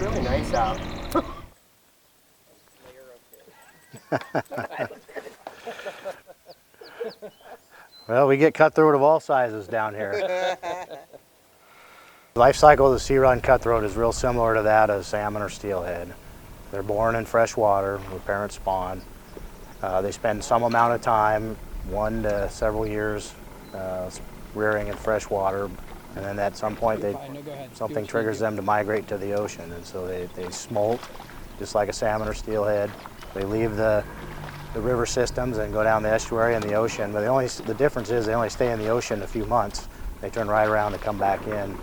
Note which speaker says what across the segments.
Speaker 1: really nice out.
Speaker 2: Well, we get cutthroat of all sizes down here. The life cycle of the sea run cutthroat is real similar to that of salmon or steelhead. They're born in fresh water where parents spawn. They spend some amount of time, 1 to several years, rearing in fresh water, and then at some point something triggers them to migrate to the ocean, and so they smolt just like a salmon or steelhead. They leave the river systems and go down the estuary and the ocean, but the difference is they only stay in the ocean a few months. They turn right around and come back in,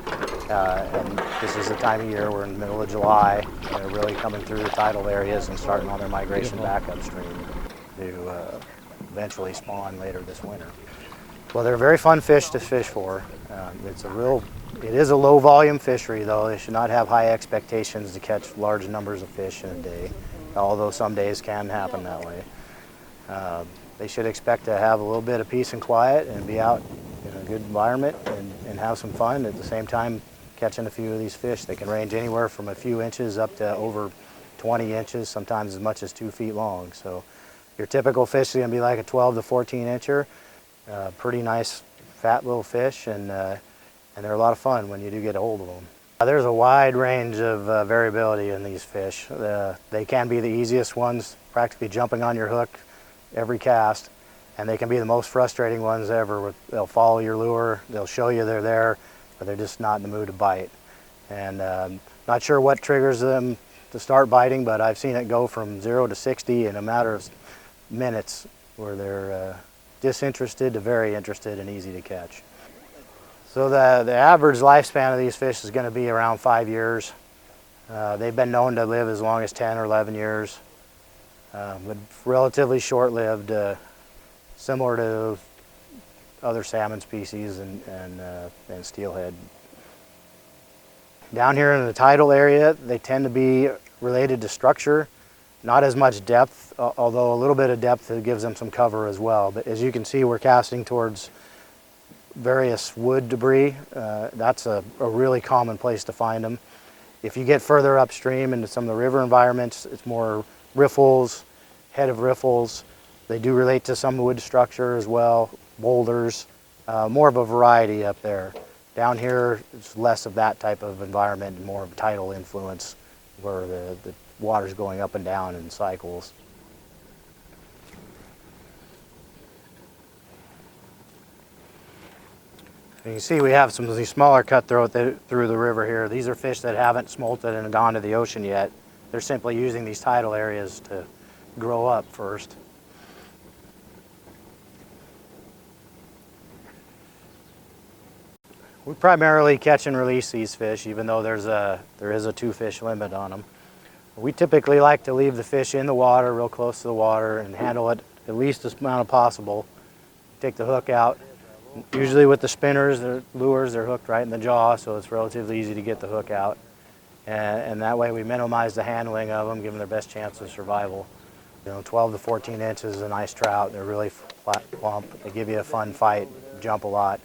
Speaker 2: and this is the time of year, we're in the middle of July, and they're really coming through the tidal areas and starting on their migration back upstream to eventually spawn later this winter. Well, they're a very fun fish to fish for. It is a low volume fishery though. They should not have high expectations to catch large numbers of fish in a day, although some days can happen that way. They should expect to have a little bit of peace and quiet and be out in a good environment and have some fun at the same time catching a few of these fish. They can range anywhere from a few inches up to over 20 inches, sometimes as much as 2 feet long. So your typical fish is going to be like a 12 to 14 incher, pretty nice fat little fish, and they're a lot of fun when you do get a hold of them. There's a wide range of variability in these fish. They can be the easiest ones, practically jumping on your hook every cast, and they can be the most frustrating ones ever. They'll follow your lure, they'll show you they're there, but they're just not in the mood to bite. And not sure what triggers them to start biting, but I've seen it go from 0 to 60 in a matter of minutes, where they're disinterested to very interested and easy to catch. So the average lifespan of these fish is going to be around 5 years. They've been known to live as long as 10 or 11 years. But relatively short-lived, similar to other salmon species and steelhead. Down here in the tidal area, they tend to be related to structure, not as much depth, although a little bit of depth gives them some cover as well. But as you can see, we're casting towards various wood debris. That's a really common place to find them. If you get further upstream into some of the river environments, it's more riffles, head of riffles. They do relate to some wood structure as well, boulders, more of a variety up there. Down here, it's less of that type of environment and more of a tidal influence where the water's going up and down in cycles. You can see we have some of these smaller cutthroat through the river here. These are fish that haven't smolted and gone to the ocean yet. They're simply using these tidal areas to grow up first. We primarily catch and release these fish, even though there is a 2-fish limit on them. We typically like to leave the fish in the water, real close to the water, and handle it at least as amount as possible. Take the hook out. Usually with the spinners, the lures, they're hooked right in the jaw, so it's relatively easy to get the hook out. And that way we minimize the handling of them, give them their best chance of survival. 12 to 14 inches is a nice trout. They're really flat, plump. They give you a fun fight, jump a lot.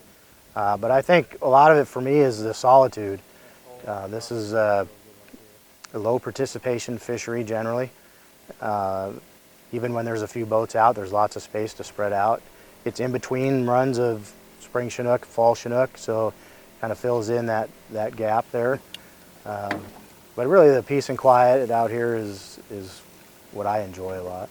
Speaker 2: But I think a lot of it for me is the solitude. This is a low participation fishery generally. Even when there's a few boats out, there's lots of space to spread out. It's in between runs of spring chinook, fall chinook, so kind of fills in that gap there. But really the peace and quiet out here is what I enjoy a lot.